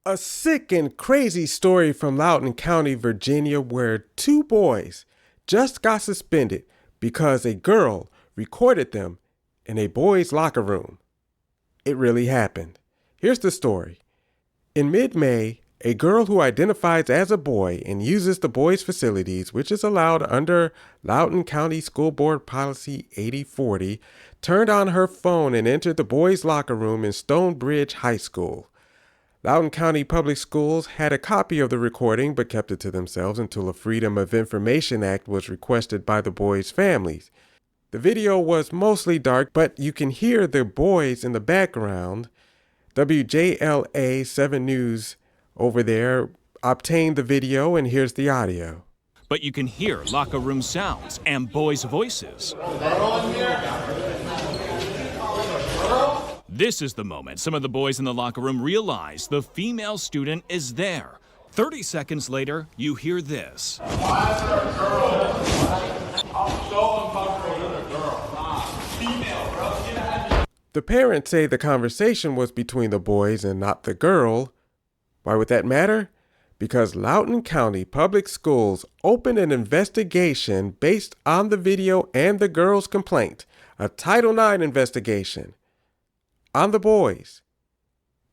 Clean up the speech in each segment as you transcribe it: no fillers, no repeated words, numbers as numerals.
A sick and crazy story from Loudoun County, Virginia, where two boys just got suspended because a girl recorded them in a boys' locker room. It really happened. Here's the story. In mid-May, a girl who identifies as a boy and uses the boys' facilities, which is allowed under Loudoun County School Board Policy 8040, turned on her phone and entered the boys' locker room in Stonebridge High School. Loudoun County Public Schools had a copy of the recording but kept it to themselves until a Freedom of Information Act was requested by the boys' families. The video was mostly dark, but you can hear the boys in the background. WJLA 7 News over there obtained the video, and here's the audio. But you can hear locker room sounds and boys' voices. This is the moment some of the boys in the locker room realize the female student is there. 30 seconds later, you hear this. Why is there a girl? I'm so uncomfortable with a girl. Female, bro. Get out of here. The parents say the conversation was between the boys and not the girl. Why would that matter? Because Loudoun County Public Schools opened an investigation based on the video and the girl's complaint, a Title IX investigation on the boys,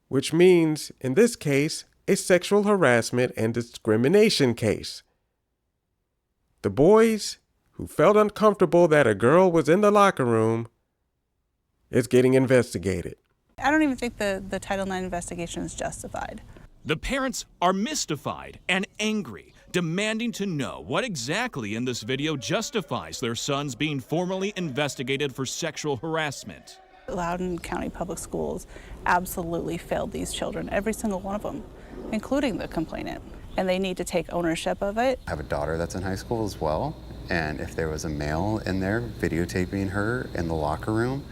which means, in this case, a sexual harassment and discrimination case. The boys who felt uncomfortable that a girl was in the locker room is getting investigated. I don't even think the Title IX investigation is justified. The parents are mystified and angry, demanding to know what exactly in this video justifies their sons being formally investigated for sexual harassment. Loudoun County Public Schools absolutely failed these children, every single one of them, including the complainant, and they need to take ownership of it. I have a daughter that's in high school as well, and if there was a male in there videotaping her in the locker room,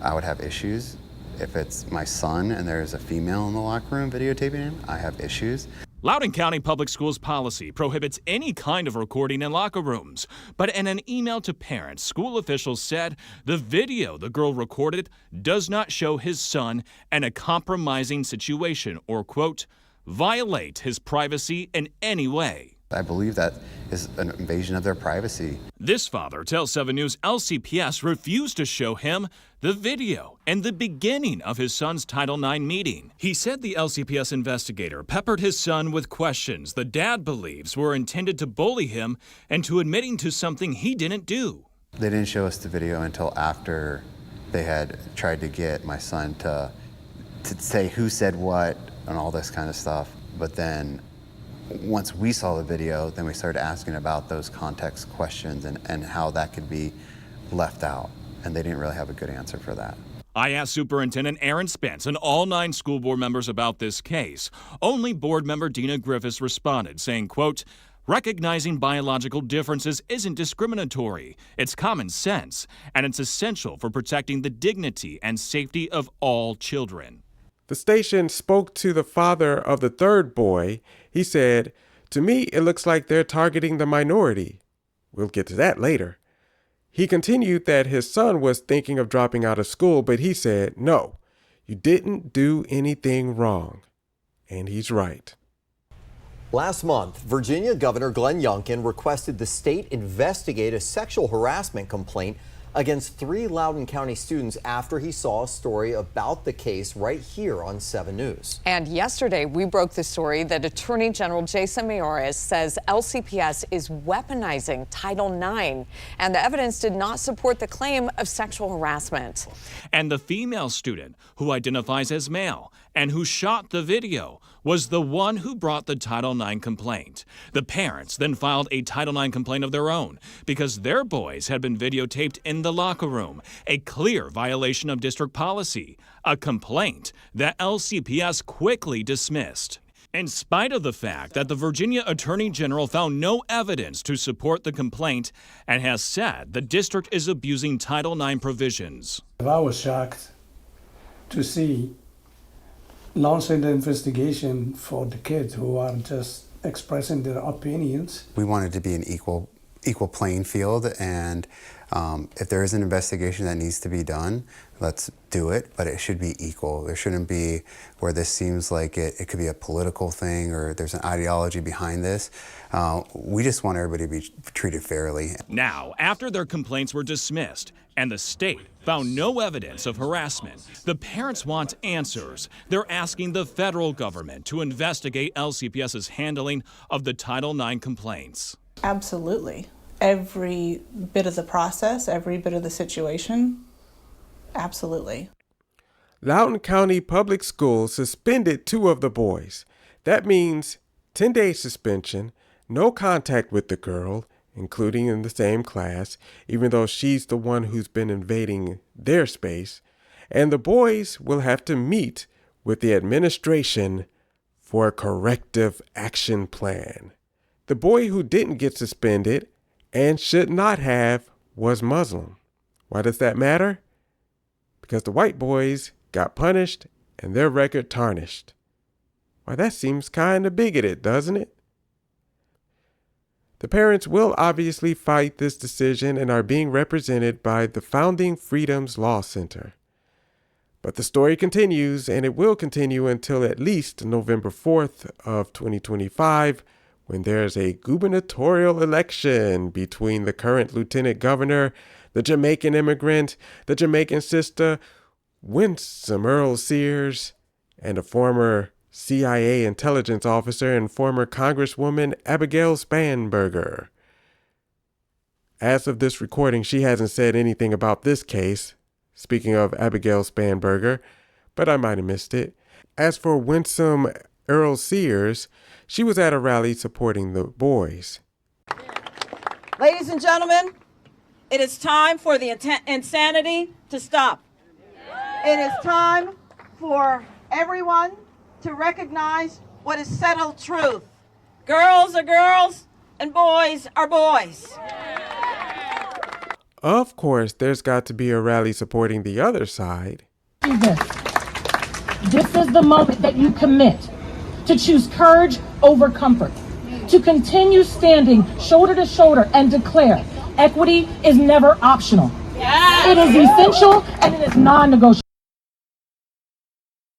I would have issues. If it's my son and there's a female in the locker room videotaping him, I have issues. Loudoun County Public Schools policy prohibits any kind of recording in locker rooms, but in an email to parents, school officials said the video the girl recorded does not show his son in a compromising situation or, quote, violate his privacy in any way. I believe that is an invasion of their privacy. This father tells 7 News LCPS refused to show him the video and the beginning of his son's Title IX meeting. He said the LCPS investigator peppered his son with questions the dad believes were intended to bully him into admitting to something he didn't do. They didn't show us the video until after they had tried to get my son to say who said what and all this kind of stuff. But then once we saw the video, then we started asking about those context questions and how that could be left out. And they didn't really have a good answer for that. I asked Superintendent Aaron Spence and all 9 school board members about this case. Only board member Dina Griffiths responded, saying, quote, recognizing biological differences isn't discriminatory. It's common sense, and it's essential for protecting the dignity and safety of all children. The station spoke to the father of the third boy. He said, to me, it looks like they're targeting the minority. We'll get to that later. He continued that his son was thinking of dropping out of school, but he said, no, you didn't do anything wrong. And he's right. Last month, Virginia Governor Glenn Youngkin requested the state investigate a sexual harassment complaint against 3 Loudoun County students after he saw a story about the case right here on 7 News. And yesterday, we broke the story that Attorney General Jason Miyares says LCPS is weaponizing Title IX, and the evidence did not support the claim of sexual harassment. And the female student, who identifies as male and who shot the video, was the one who brought the Title IX complaint. The parents then filed a Title IX complaint of their own because their boys had been videotaped in the locker room, a clear violation of district policy, a complaint that LCPS quickly dismissed. In spite of the fact that the Virginia Attorney General found no evidence to support the complaint and has said the district is abusing Title IX provisions. I was shocked to see launching the investigation for the kids who are just expressing their opinions. We wanted to be an equal playing field, and If there is an investigation that needs to be done, let's do it, but it should be equal. There shouldn't be where this seems like it could be a political thing or there's an ideology behind this. We just want everybody to be treated fairly. Now, after their complaints were dismissed and the state found no evidence of harassment, the parents want answers. They're asking the federal government to investigate LCPS's handling of the Title IX complaints. Absolutely. Every bit of the process, every bit of the situation, absolutely. Loudoun County Public Schools suspended 2 of the boys. That means 10-day suspension, no contact with the girl, including in the same class, even though she's the one who's been invading their space, and the boys will have to meet with the administration for a corrective action plan. The boy who didn't get suspended and should not have was Muslim. Why does that matter? Because the white boys got punished and their record tarnished. Why, that seems kind of bigoted, doesn't it? The parents will obviously fight this decision and are being represented by the Founding Freedoms Law Center. But the story continues, and it will continue until at least November 4th of 2025, when there's a gubernatorial election between the current lieutenant governor, the Jamaican immigrant, the Jamaican sister, Winsome Earl Sears, and a former CIA intelligence officer and former Congresswoman Abigail Spanberger. As of this recording, she hasn't said anything about this case, speaking of Abigail Spanberger, but I might have missed it. As for Winsome Earl Sears, she was at a rally supporting the boys. Ladies and gentlemen, it is time for the insanity to stop. It is time for everyone to recognize what is settled truth. Girls are girls and boys are boys. Of course, there's got to be a rally supporting the other side. This is the moment that you commit to choose courage over comfort, to continue standing shoulder to shoulder and declare equity is never optional. Yes. It is essential and it is non-negotiable.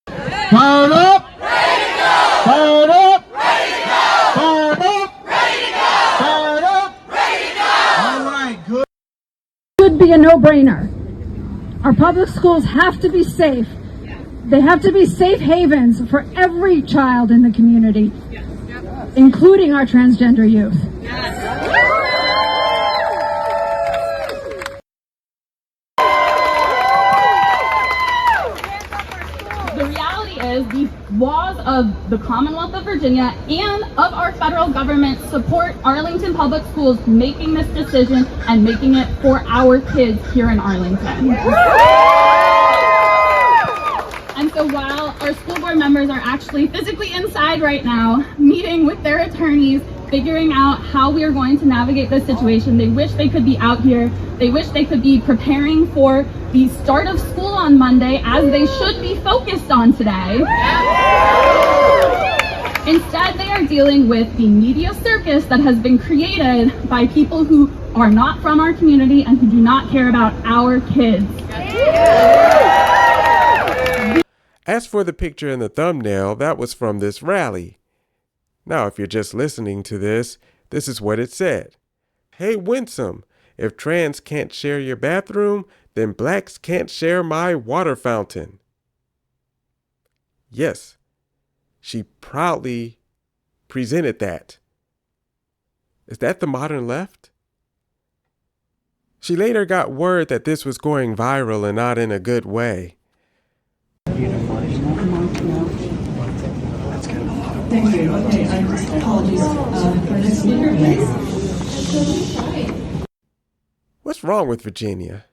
Turn up! Ready to go! Turn up! Ready to go! Turn up! Ready to go! Turn up! Ready to go! All right, good. Should be a no-brainer. Our public schools have to be safe. They have to be safe havens for every child in the community, including our transgender youth. The reality is the laws of the Commonwealth of Virginia and of our federal government support Arlington Public Schools making this decision and making it for our kids here in Arlington. And so while our school board members are actually physically inside right now, meeting with their attorneys, figuring out how we are going to navigate this situation, they wish they could be out here. They wish they could be preparing for the start of school on Monday, as they should be focused on today. Instead, they are dealing with the media circus that has been created by people who are not from our community and who do not care about our kids. As for the picture in the thumbnail, that was from this rally. Now, if you're just listening to this, this is what it said. Hey, Winsome, if trans can't share your bathroom, then blacks can't share my water fountain. Yes, she proudly presented that. Is that the modern left? She later got word that this was going viral and not in a good way. Thank you. Okay, apologies for the speaker, please. What's wrong with Virginia?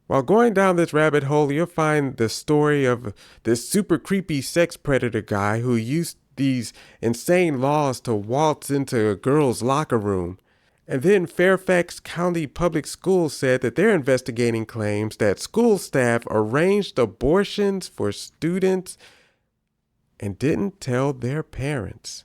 While going down this rabbit hole, you'll find the story of this super creepy sex predator guy who used these insane laws to waltz into a girl's locker room. And then Fairfax County Public Schools said that they're investigating claims that school staff arranged abortions for students and didn't tell their parents.